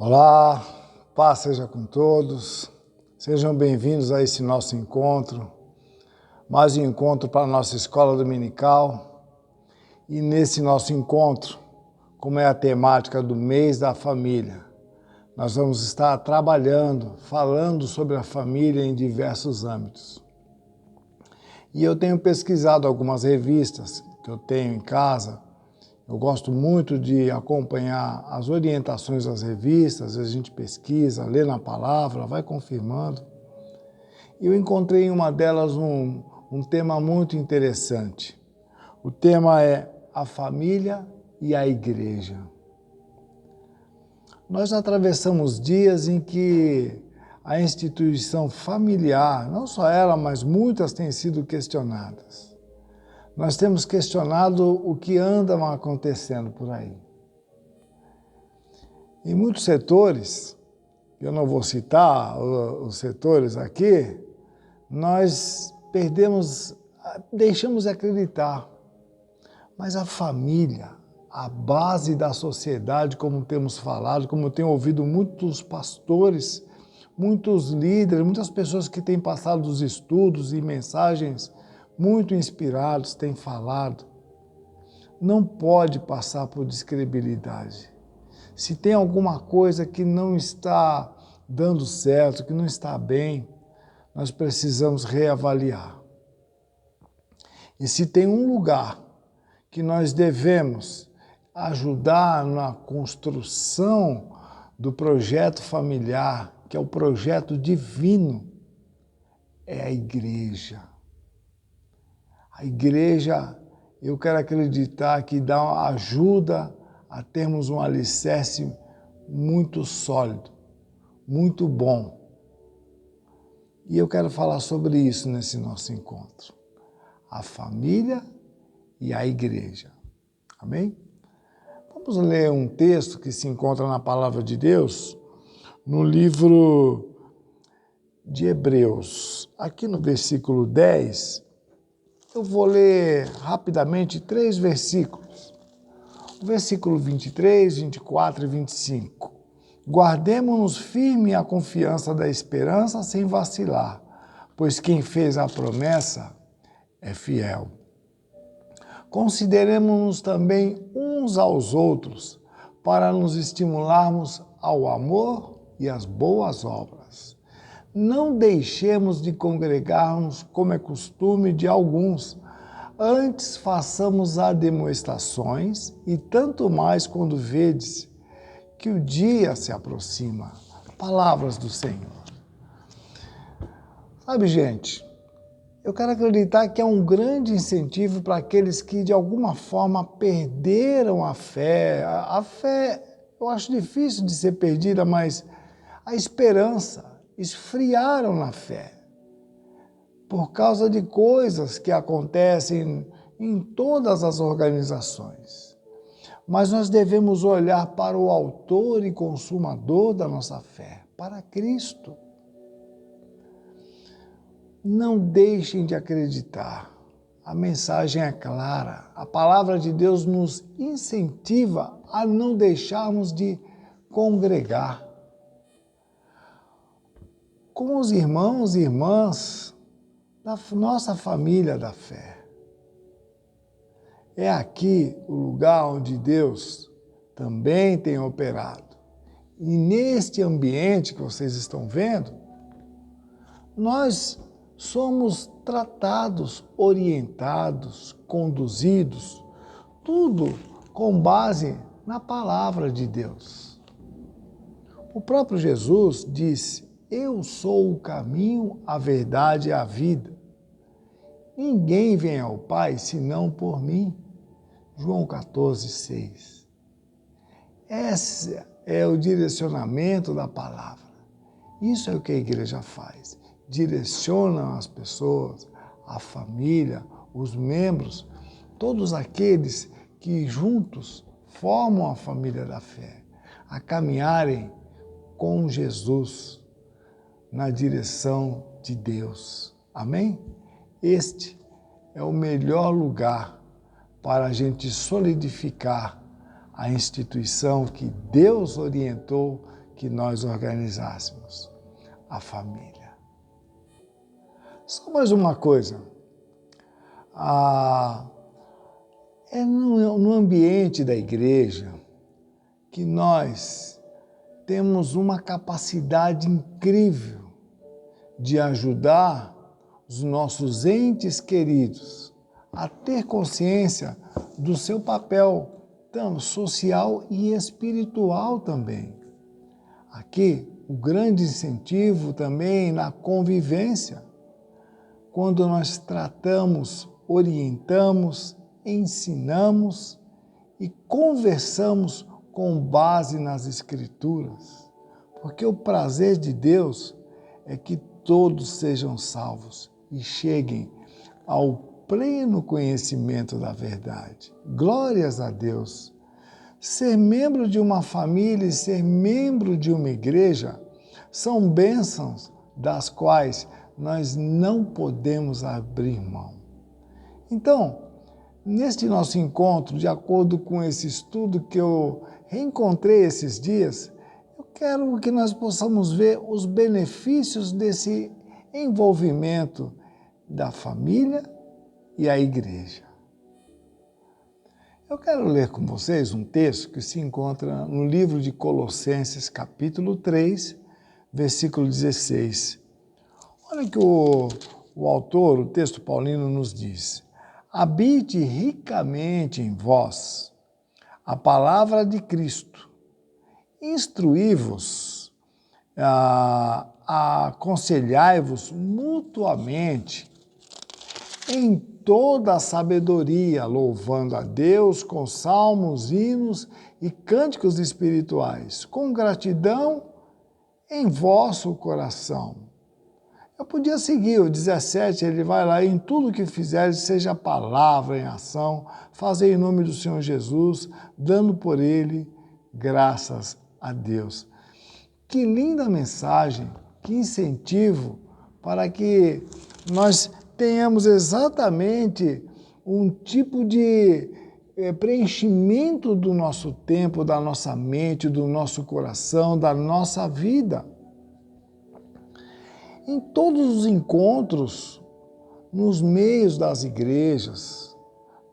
Olá, paz seja com todos, sejam bem-vindos a esse nosso encontro, mais um encontro para a nossa escola dominical. E nesse nosso encontro, como é a temática do mês da família, nós vamos estar trabalhando, falando sobre a família em diversos âmbitos. E eu tenho pesquisado algumas revistas que eu tenho em casa. Eu gosto muito de acompanhar as orientações das revistas, a gente pesquisa, lê na palavra, vai confirmando. E eu encontrei em uma delas um tema muito interessante. O tema é a família e a igreja. Nós atravessamos dias em que a instituição familiar, não só ela, mas muitas têm sido questionadas. Nós temos questionado o que anda acontecendo por aí. Em muitos setores, eu não vou citar os setores aqui, nós deixamos de acreditar. Mas a família, a base da sociedade, como temos falado, como eu tenho ouvido muitos pastores, muitos líderes, muitas pessoas que têm passado os estudos e mensagens muito inspirados, têm falado, não pode passar por descredibilidade. Se tem alguma coisa que não está dando certo, que não está bem, nós precisamos reavaliar. E se tem um lugar que nós devemos ajudar na construção do projeto familiar, que é o projeto divino, é a igreja. A igreja, eu quero acreditar que dá ajuda a termos um alicerce muito sólido, muito bom. E eu quero falar sobre isso nesse nosso encontro. A família e a igreja. Amém? Vamos ler um texto que se encontra na Palavra de Deus, no livro de Hebreus. Aqui no versículo 10, eu vou ler rapidamente 3 versículos. O versículo 23, 24 e 25. Guardemo-nos firme a confiança da esperança sem vacilar, pois quem fez a promessa é fiel. Consideremos-nos também uns aos outros para nos estimularmos ao amor e às boas obras. Não deixemos de congregar-nos como é costume de alguns, antes façamos admoestações, e tanto mais quando vedes que o dia se aproxima. Palavras do Senhor. Sabe, gente, eu quero acreditar que é um grande incentivo para aqueles que, de alguma forma, perderam a fé. A fé, eu acho difícil de ser perdida, mas a esperança, esfriaram na fé. Por causa de coisas que acontecem em todas as organizações. Mas nós devemos olhar para o autor e consumador da nossa fé, para Cristo. Não deixem de acreditar. A mensagem é clara. A palavra de Deus nos incentiva a não deixarmos de congregar com os irmãos e irmãs da nossa família da fé. É aqui o lugar onde Deus também tem operado. E neste ambiente que vocês estão vendo, nós somos tratados, orientados, conduzidos, tudo com base na palavra de Deus. O próprio Jesus disse: eu sou o caminho, a verdade e a vida. Ninguém vem ao Pai senão por mim. João 14, 6. Esse é o direcionamento da palavra. Isso é o que a igreja faz. Direciona as pessoas, a família, os membros, todos aqueles que juntos formam a família da fé, a caminharem com Jesus na direção de Deus. Amém? Este é o melhor lugar para a gente solidificar a instituição que Deus orientou, que nós organizássemos a família. Só mais uma coisa. É no ambiente da igreja que nós temos uma capacidade incrível de ajudar os nossos entes queridos a ter consciência do seu papel tanto social e espiritual também. Aqui, o grande incentivo também na convivência, quando nós tratamos, orientamos, ensinamos e conversamos com base nas Escrituras. Porque o prazer de Deus é que todos sejam salvos e cheguem ao pleno conhecimento da verdade. Glórias a Deus! Ser membro de uma família e ser membro de uma igreja são bênçãos das quais nós não podemos abrir mão. Então, neste nosso encontro, de acordo com esse estudo que eu reencontrei esses dias, eu quero que nós possamos ver os benefícios desse envolvimento da família e a igreja. Eu quero ler com vocês um texto que se encontra no livro de Colossenses, capítulo 3, versículo 16. Olha que o autor, o texto paulino, nos diz: habite ricamente em vós a palavra de Cristo, instruí-vos, aconselhai-vos mutuamente em toda a sabedoria, louvando a Deus com salmos, hinos e cânticos espirituais, com gratidão em vosso coração. Eu podia seguir o 17, ele vai lá: em tudo que fizeres, seja palavra em ação, fazei em nome do Senhor Jesus, dando por ele graças a Deus. Que linda mensagem, que incentivo para que nós tenhamos exatamente um tipo de preenchimento do nosso tempo, da nossa mente, do nosso coração, da nossa vida. Em todos os encontros, nos meios das igrejas,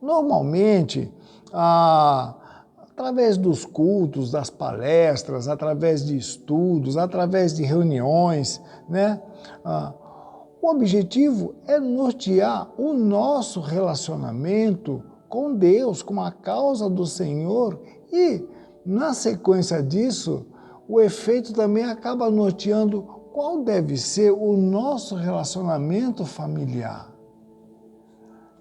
normalmente, através dos cultos, das palestras, através de estudos, através de reuniões, né? O objetivo é nortear o nosso relacionamento com Deus, com a causa do Senhor, e, na sequência disso, o efeito também acaba norteando qual deve ser o nosso relacionamento familiar.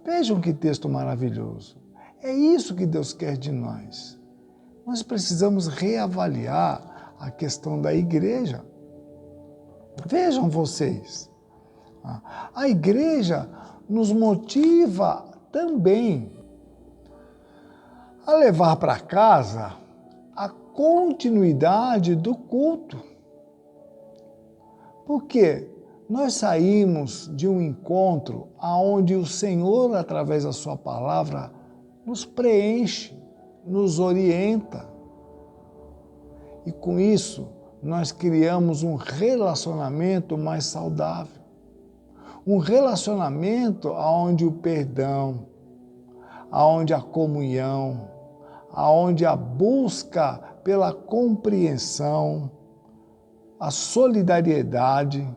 Vejam que texto maravilhoso. É isso que Deus quer de nós. Nós precisamos reavaliar a questão da igreja. Vejam vocês. A igreja nos motiva também a levar para casa a continuidade do culto. Porque nós saímos de um encontro onde o Senhor, através da sua palavra, nos preenche, nos orienta. E com isso, nós criamos um relacionamento mais saudável. Um relacionamento onde o perdão, onde a comunhão, onde a busca pela compreensão, a solidariedade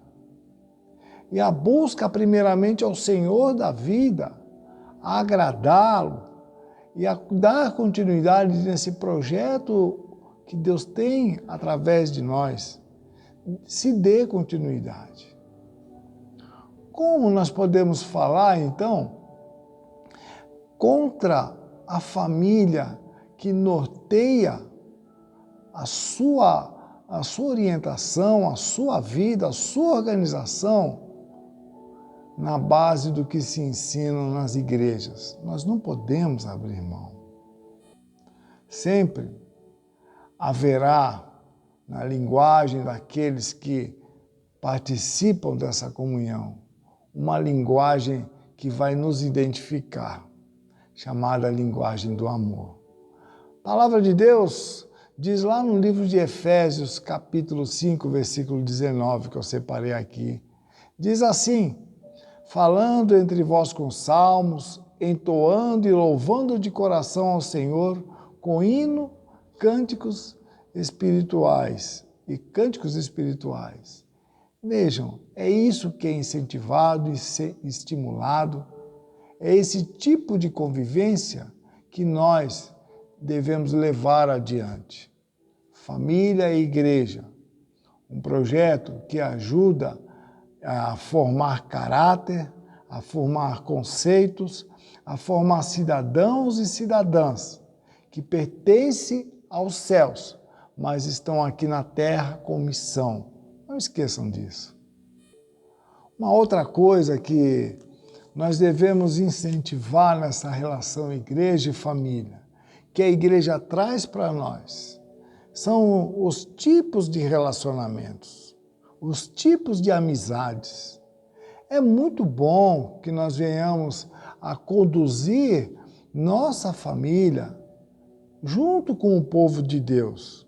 e a busca primeiramente ao Senhor da vida, a agradá-lo e a dar continuidade nesse projeto que Deus tem através de nós, se dê continuidade. Como nós podemos falar, então, contra a família que norteia a sua orientação, a sua vida, a sua organização na base do que se ensina nas igrejas? Nós não podemos abrir mão. Sempre haverá, na linguagem daqueles que participam dessa comunhão, uma linguagem que vai nos identificar, chamada linguagem do amor. A palavra de Deus Diz lá no livro de Efésios, capítulo 5, versículo 19, que eu separei aqui. Diz assim: falando entre vós com salmos, entoando e louvando de coração ao Senhor, com hino, cânticos espirituais e cânticos espirituais. Vejam, é isso que é incentivado e estimulado, é esse tipo de convivência que nós devemos levar adiante. Família e igreja, um projeto que ajuda a formar caráter, a formar conceitos, a formar cidadãos e cidadãs que pertencem aos céus, mas estão aqui na terra com missão. Não esqueçam disso. Uma outra coisa que nós devemos incentivar nessa relação igreja e família, que a igreja traz para nós, são os tipos de relacionamentos, os tipos de amizades. É muito bom que nós venhamos a conduzir nossa família junto com o povo de Deus.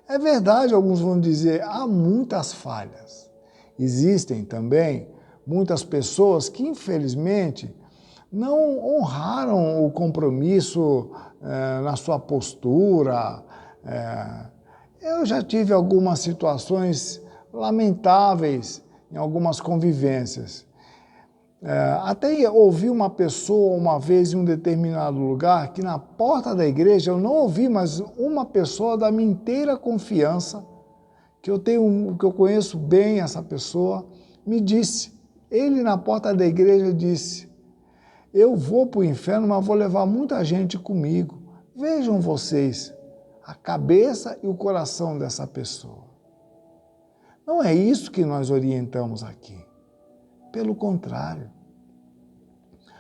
É verdade, alguns vão dizer, há muitas falhas. Existem também muitas pessoas que, infelizmente, não honraram o compromisso na sua postura. Eu já tive algumas situações lamentáveis em algumas convivências. Até ouvi uma pessoa uma vez em um determinado lugar que na porta da igreja, eu não ouvi, mas uma pessoa da minha inteira confiança, que eu conheço bem essa pessoa, me disse, ele na porta da igreja disse: eu vou para o inferno, mas vou levar muita gente comigo. Vejam vocês a cabeça e o coração dessa pessoa. Não é isso que nós orientamos aqui. Pelo contrário.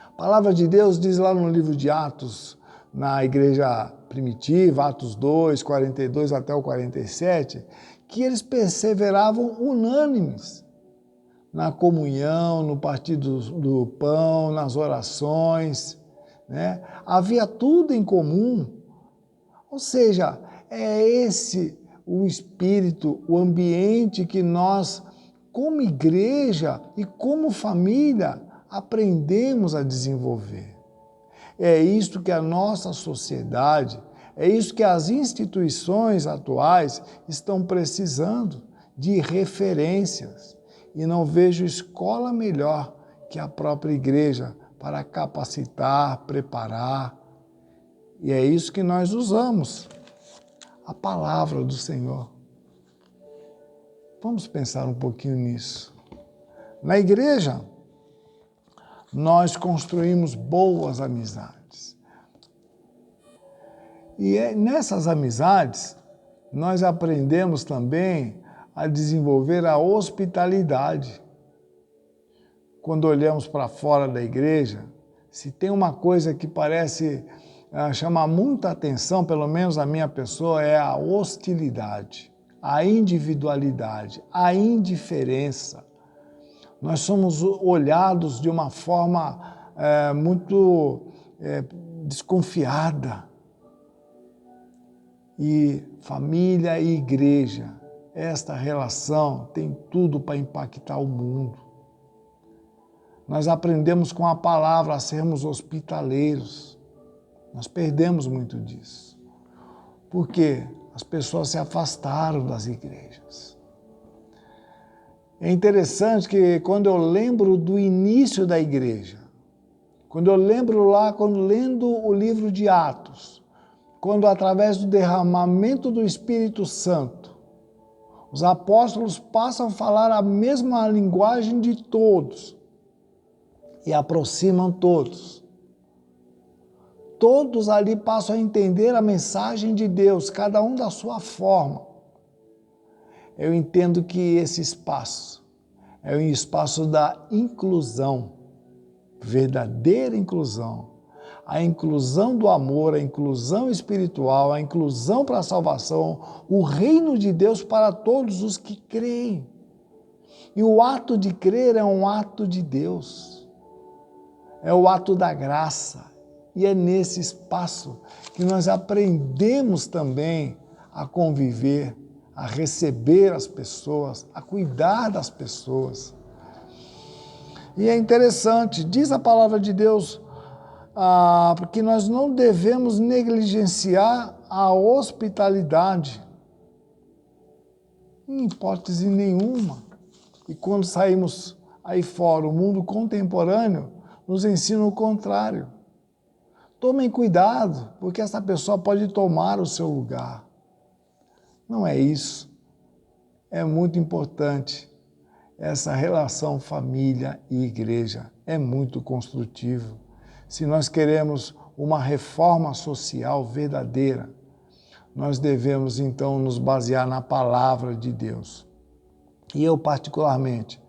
A palavra de Deus diz lá no livro de Atos, na igreja primitiva, Atos 2, 42 até o 47, que eles perseveravam unânimes na comunhão, no partir do pão, nas orações, né? Havia tudo em comum. Ou seja, é esse o espírito, o ambiente que nós, como igreja e como família, aprendemos a desenvolver. É isso que a nossa sociedade, é isso que as instituições atuais estão precisando, de referências. E não vejo escola melhor que a própria igreja para capacitar, preparar. E é isso que nós usamos, a palavra do Senhor. Vamos pensar um pouquinho nisso. Na igreja, nós construímos boas amizades. E nessas amizades, nós aprendemos também a desenvolver a hospitalidade. Quando olhamos para fora da igreja, se tem uma coisa que parece chamar muita atenção, pelo menos a minha pessoa, é a hostilidade, a individualidade, a indiferença. Nós somos olhados de uma forma muito desconfiada. E família e igreja, esta relação tem tudo para impactar o mundo. Nós aprendemos com a palavra a sermos hospitaleiros. Nós perdemos muito disso. Porque as pessoas se afastaram das igrejas. É interessante que quando eu lembro do início da igreja, quando eu lembro lá, quando lendo o livro de Atos, quando através do derramamento do Espírito Santo, os apóstolos passam a falar a mesma linguagem de todos e aproximam todos. Todos ali passam a entender a mensagem de Deus, cada um da sua forma. Eu entendo que esse espaço é um espaço da inclusão, verdadeira inclusão. A inclusão do amor, a inclusão espiritual, a inclusão para a salvação, o reino de Deus para todos os que creem. E o ato de crer é um ato de Deus, é o ato da graça. E é nesse espaço que nós aprendemos também a conviver, a receber as pessoas, a cuidar das pessoas. E é interessante, diz a palavra de Deus, porque nós não devemos negligenciar a hospitalidade, em hipótese nenhuma. E quando saímos aí fora, o mundo contemporâneo nos ensina o contrário. Tomem cuidado, porque essa pessoa pode tomar o seu lugar. Não é isso. É muito importante. Essa relação família e igreja é muito construtivo. Se nós queremos uma reforma social verdadeira, nós devemos então nos basear na palavra de Deus. E eu particularmente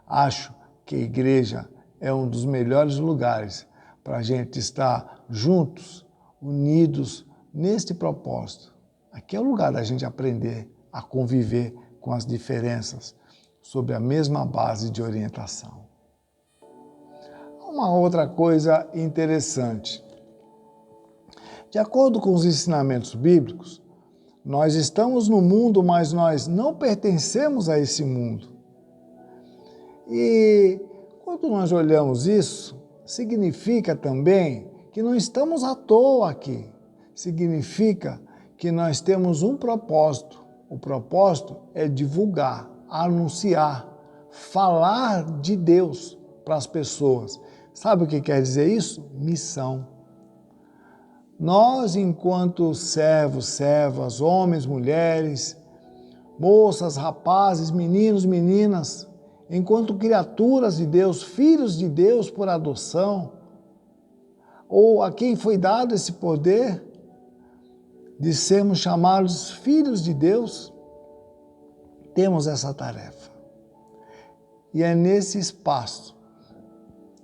acho que a igreja é um dos melhores lugares para a gente estar juntos, unidos neste propósito. Aqui é o lugar da gente aprender a conviver com as diferenças, sob a mesma base de orientação. Uma outra coisa interessante. De acordo com os ensinamentos bíblicos, nós estamos no mundo, mas nós não pertencemos a esse mundo. E quando nós olhamos isso, significa também que não estamos à toa aqui. Significa que nós temos um propósito. O propósito é divulgar, anunciar, falar de Deus para as pessoas. Sabe o que quer dizer isso? Missão. Nós, enquanto servos, servas, homens, mulheres, moças, rapazes, meninos, meninas, enquanto criaturas de Deus, filhos de Deus por adoção, ou a quem foi dado esse poder de sermos chamados filhos de Deus, temos essa tarefa. E é nesse espaço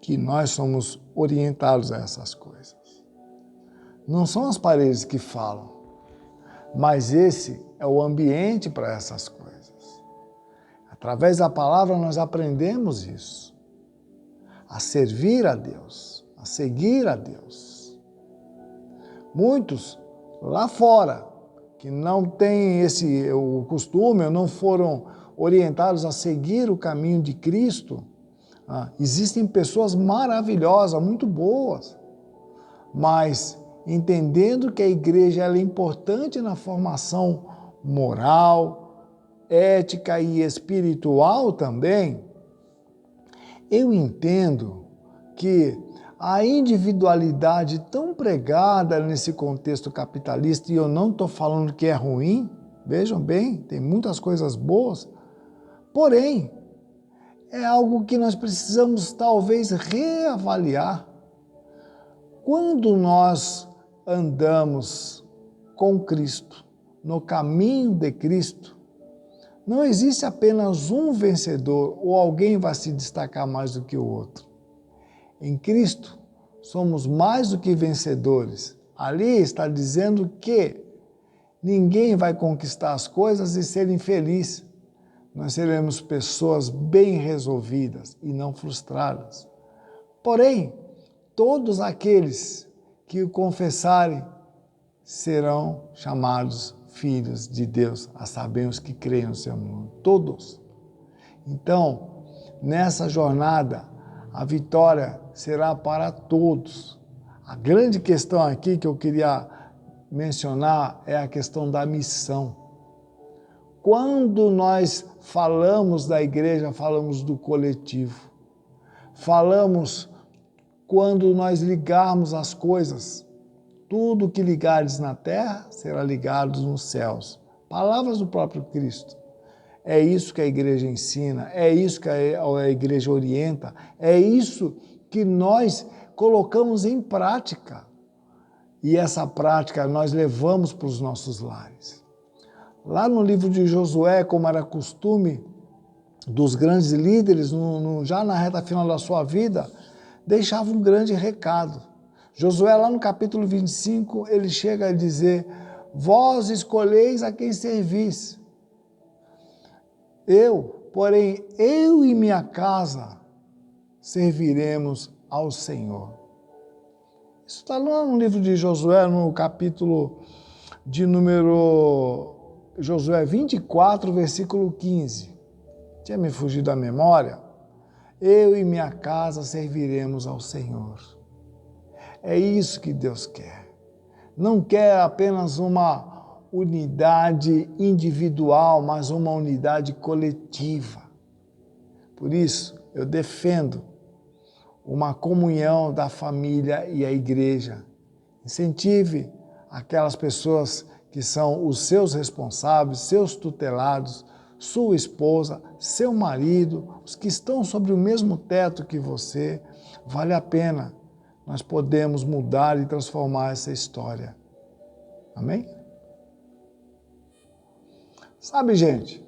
que nós somos orientados a essas coisas. Não são as paredes que falam, mas esse é o ambiente para essas coisas. Através da palavra nós aprendemos isso, a servir a Deus, a seguir a Deus. Muitos lá fora que não têm o costume ou não foram orientados a seguir o caminho de Cristo, existem pessoas maravilhosas, muito boas, mas entendendo que a igreja é importante na formação moral, ética e espiritual também, eu entendo que a individualidade tão pregada nesse contexto capitalista, e eu não estou falando que é ruim, vejam bem, tem muitas coisas boas, porém, é algo que nós precisamos talvez reavaliar. Quando nós andamos com Cristo, no caminho de Cristo, não existe apenas um vencedor ou alguém vai se destacar mais do que o outro. Em Cristo, somos mais do que vencedores. Ali está dizendo que ninguém vai conquistar as coisas e ser infeliz. Nós seremos pessoas bem resolvidas e não frustradas. Porém, todos aqueles que o confessarem serão chamados filhos de Deus, a saber os que creem no seu nome. Todos. Então, nessa jornada, a vitória será para todos. A grande questão aqui que eu queria mencionar é a questão da missão. Quando nós falamos da igreja, falamos do coletivo. Falamos quando nós ligarmos as coisas. Tudo que ligares na terra será ligado nos céus. Palavras do próprio Cristo. É isso que a igreja ensina, é isso que a igreja orienta, é isso que nós colocamos em prática. E essa prática nós levamos para os nossos lares. Lá no livro de Josué, como era costume dos grandes líderes, já na reta final da sua vida, deixava um grande recado. Josué, lá no capítulo 25, ele chega a dizer: vós escolheis a quem servis. Porém, eu e minha casa serviremos ao Senhor. Isso está lá no livro de Josué, no capítulo de número Josué 24, versículo 15. Tinha me fugido da memória. Eu e minha casa serviremos ao Senhor. É isso que Deus quer. Não quer apenas uma unidade individual, mas uma unidade coletiva. Por isso, eu defendo uma comunhão da família e a igreja. Incentive aquelas pessoas que são os seus responsáveis, seus tutelados, sua esposa, seu marido, os que estão sobre o mesmo teto que você. Vale a pena. Nós podemos mudar e transformar essa história. Amém? Sabe, gente,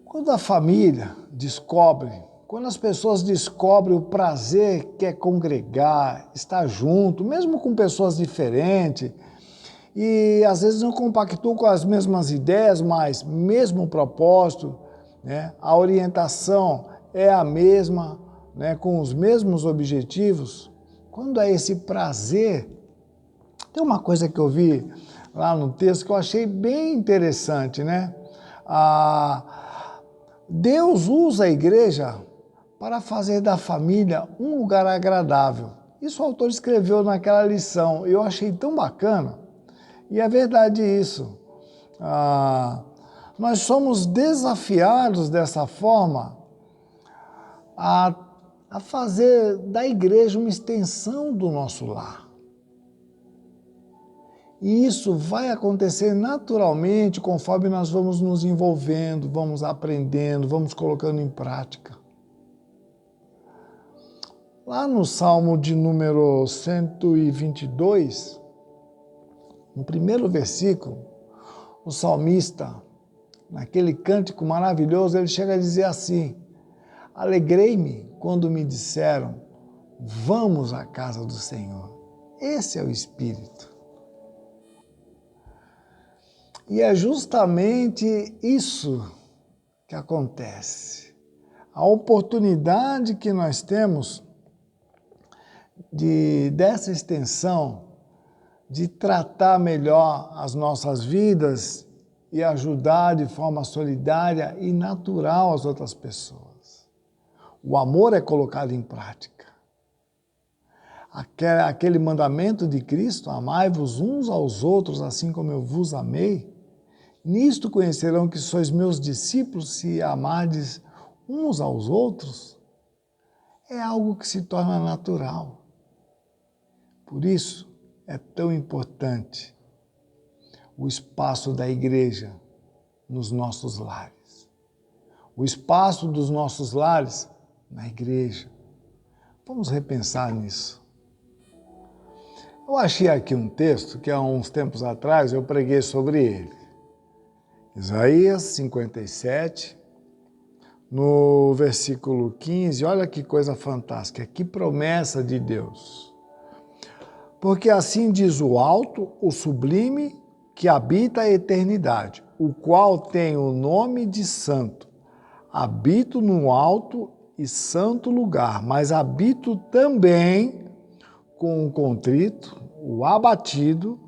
quando a família descobre, quando as pessoas descobrem o prazer que é congregar, estar junto, mesmo com pessoas diferentes, e às vezes não compactuam com as mesmas ideias, mas mesmo propósito, né? A orientação é a mesma, né? Com os mesmos objetivos. Quando é esse prazer, tem uma coisa que eu vi lá no texto que eu achei bem interessante, né? Deus usa a igreja para fazer da família um lugar agradável. Isso o autor escreveu naquela lição. Eu achei tão bacana. E é verdade isso. Nós somos desafiados dessa forma a fazer da igreja uma extensão do nosso lar. E isso vai acontecer naturalmente conforme nós vamos nos envolvendo, vamos aprendendo, vamos colocando em prática. Lá no Salmo de número 122, no primeiro versículo, o salmista, naquele cântico maravilhoso, ele chega a dizer assim: alegrei-me quando me disseram, vamos à casa do Senhor. Esse é o Espírito. E é justamente isso que acontece. A oportunidade que nós temos dessa extensão, de tratar melhor as nossas vidas e ajudar de forma solidária e natural as outras pessoas. O amor é colocado em prática. Aquele mandamento de Cristo, amai-vos uns aos outros assim como eu vos amei, nisto conhecerão que sois meus discípulos se amardes uns aos outros. É algo que se torna natural. Por isso, é tão importante o espaço da igreja nos nossos lares. O espaço dos nossos lares na igreja. Vamos repensar nisso. Eu achei aqui um texto que há uns tempos atrás eu preguei sobre ele. Isaías 57, no versículo 15, olha que coisa fantástica, que promessa de Deus. Porque assim diz o alto, o sublime, que habita a eternidade, o qual tem o nome de santo. Habito no alto e santo lugar, mas habito também com o contrito, o abatido,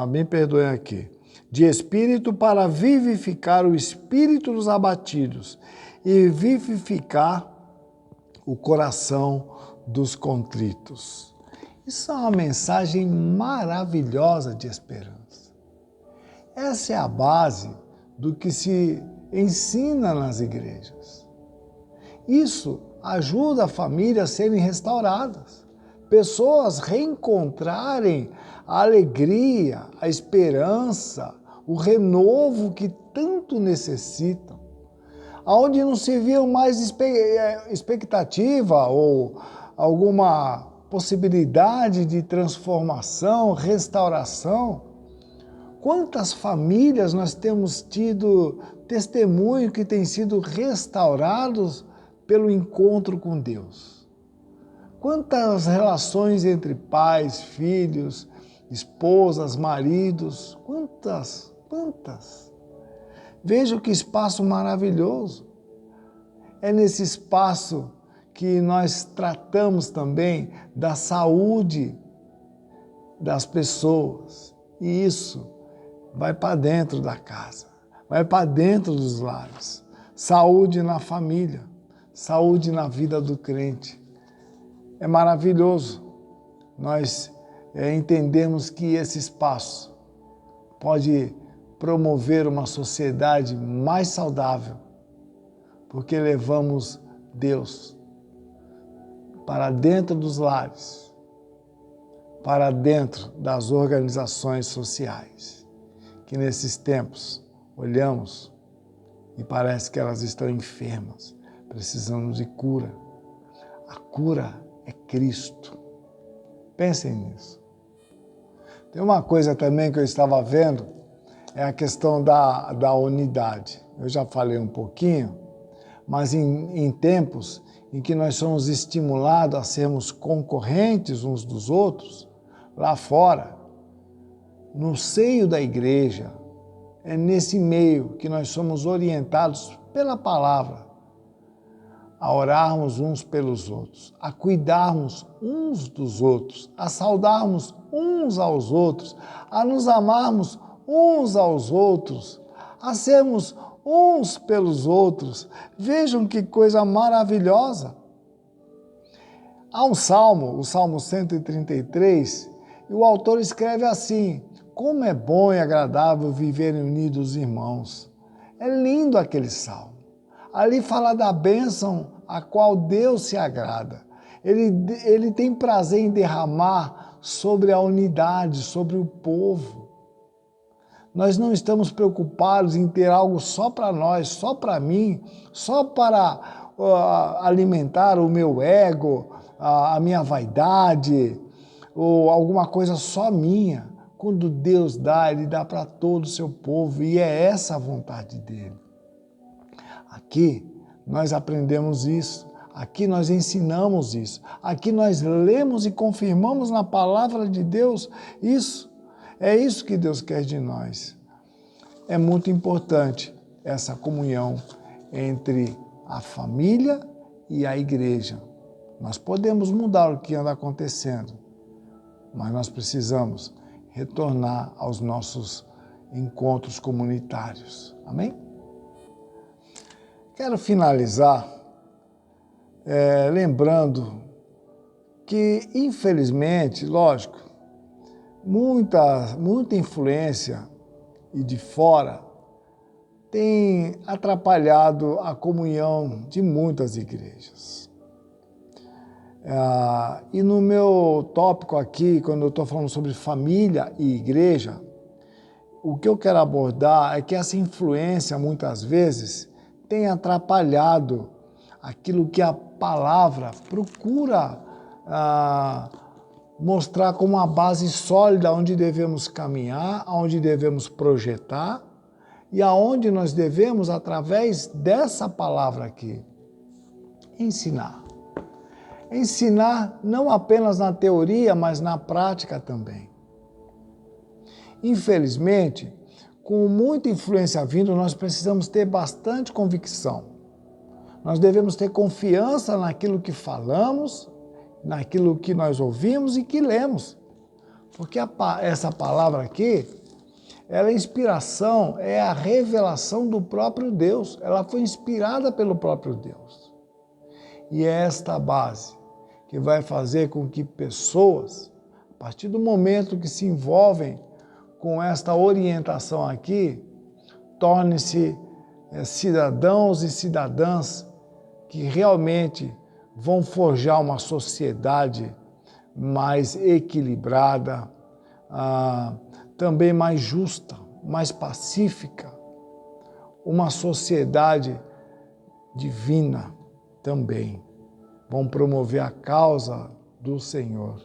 me perdoem aqui, de espírito para vivificar o espírito dos abatidos e vivificar o coração dos contritos. Isso é uma mensagem maravilhosa de esperança. Essa é a base do que se ensina nas igrejas. Isso ajuda a família a serem restauradas, pessoas reencontrarem a alegria, a esperança, o renovo que tanto necessitam, onde não se viu mais expectativa ou alguma possibilidade de transformação, restauração. Quantas famílias nós temos tido testemunho que têm sido restaurados pelo encontro com Deus? Quantas relações entre pais, filhos, esposas, maridos, quantas? Veja que espaço maravilhoso. É nesse espaço que nós tratamos também da saúde das pessoas. E isso vai para dentro da casa, vai para dentro dos lares. Saúde na família, saúde na vida do crente. É maravilhoso nós entendemos que esse espaço pode promover uma sociedade mais saudável, porque levamos Deus para dentro dos lares, para dentro das organizações sociais, que nesses tempos olhamos e parece que elas estão enfermas, precisando de cura. A cura é Cristo. Pensem nisso. Tem uma coisa também que eu estava vendo, é a questão da unidade. Eu já falei um pouquinho, mas em tempos em que nós somos estimulados a sermos concorrentes uns dos outros, lá fora, no seio da igreja, é nesse meio que nós somos orientados pela palavra a orarmos uns pelos outros, a cuidarmos uns dos outros, a saudarmos uns aos outros, a nos amarmos uns aos outros, a sermos uns pelos outros. Vejam que coisa maravilhosa. Há um salmo, o Salmo 133, e o autor escreve assim: como é bom e agradável viverem unidos os irmãos. É lindo aquele salmo. Ali fala da bênção a qual Deus se agrada. Ele tem prazer em derramar sobre a unidade, sobre o povo. Nós não estamos preocupados em ter algo só para nós, só para mim, só para alimentar o meu ego, a minha vaidade, ou alguma coisa só minha. Quando Deus dá, Ele dá para todo o seu povo, e é essa a vontade dEle. Aqui nós aprendemos isso, aqui nós ensinamos isso, aqui nós lemos e confirmamos na palavra de Deus isso. É isso que Deus quer de nós. É muito importante essa comunhão entre a família e a igreja. Nós podemos mudar o que anda acontecendo, mas nós precisamos retornar aos nossos encontros comunitários. Amém? Quero finalizar lembrando que, infelizmente, lógico, muita influência e de fora tem atrapalhado a comunhão de muitas igrejas. E no meu tópico aqui, quando eu estou falando sobre família e igreja, o que eu quero abordar é que essa influência, muitas vezes, tem atrapalhado aquilo que a palavra procura mostrar como uma base sólida onde devemos caminhar, onde devemos projetar e aonde nós devemos, através dessa palavra aqui, ensinar. Ensinar não apenas na teoria, mas na prática também. Infelizmente, com muita influência vindo, nós precisamos ter bastante convicção. Nós devemos ter confiança naquilo que falamos, naquilo que nós ouvimos e que lemos. Porque essa palavra aqui, ela é inspiração, é a revelação do próprio Deus. Ela foi inspirada pelo próprio Deus. E é esta base que vai fazer com que pessoas, a partir do momento que se envolvem com esta orientação aqui, tornem-se cidadãos e cidadãs que realmente vão forjar uma sociedade mais equilibrada, também mais justa, mais pacífica, uma sociedade divina também. Vão promover a causa do Senhor.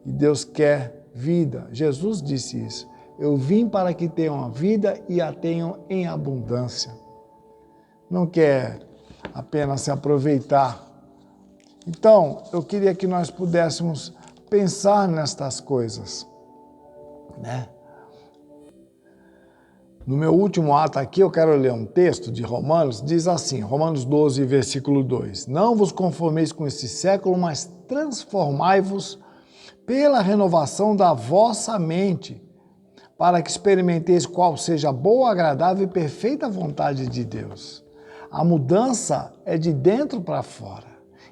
E Deus quer vida. Jesus disse isso. Eu vim para que tenham a vida e a tenham em abundância. Não quer apenas se aproveitar. Então, eu queria que nós pudéssemos pensar nestas coisas, né? No meu último ato aqui, eu quero ler um texto de Romanos, diz assim, Romanos 12, versículo 2. Não vos conformeis com esse século, mas transformai-vos pela renovação da vossa mente, para que experimenteis qual seja a boa, agradável e perfeita vontade de Deus. A mudança é de dentro para fora.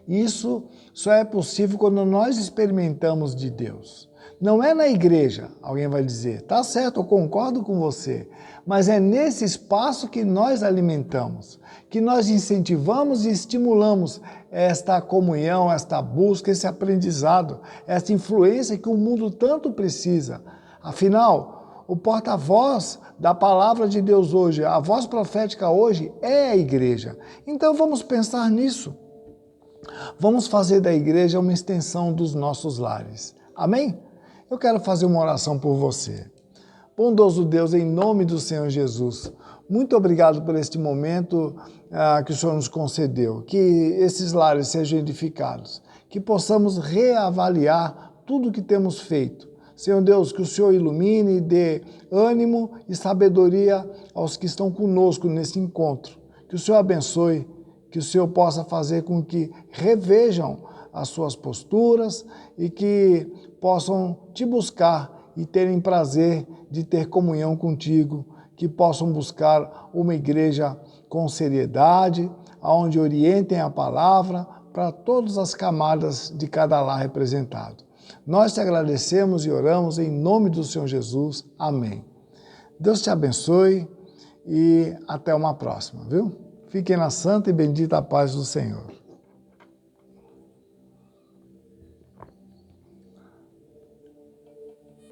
Isso só é possível quando nós experimentamos de Deus. Não é na igreja, alguém vai dizer, tá certo, eu concordo com você, mas é nesse espaço que nós alimentamos, que nós incentivamos e estimulamos esta comunhão, esta busca, esse aprendizado, essa influência que o mundo tanto precisa. Afinal, o porta-voz da palavra de Deus hoje, a voz profética hoje é a igreja. Então vamos pensar nisso. Vamos fazer da igreja uma extensão dos nossos lares. Amém? Eu quero fazer uma oração por você. Bondoso Deus, em nome do Senhor Jesus, muito obrigado por este momento que o Senhor nos concedeu, que esses lares sejam edificados, que possamos reavaliar tudo o que temos feito. Senhor Deus, que o Senhor ilumine e dê ânimo e sabedoria aos que estão conosco nesse encontro. Que o Senhor abençoe, que o Senhor possa fazer com que revejam as suas posturas e que possam te buscar e terem prazer de ter comunhão contigo, que possam buscar uma igreja com seriedade, onde orientem a palavra para todas as camadas de cada lar representado. Nós te agradecemos e oramos em nome do Senhor Jesus. Amém. Deus te abençoe e até uma próxima, viu? Fiquem na santa e bendita paz do Senhor.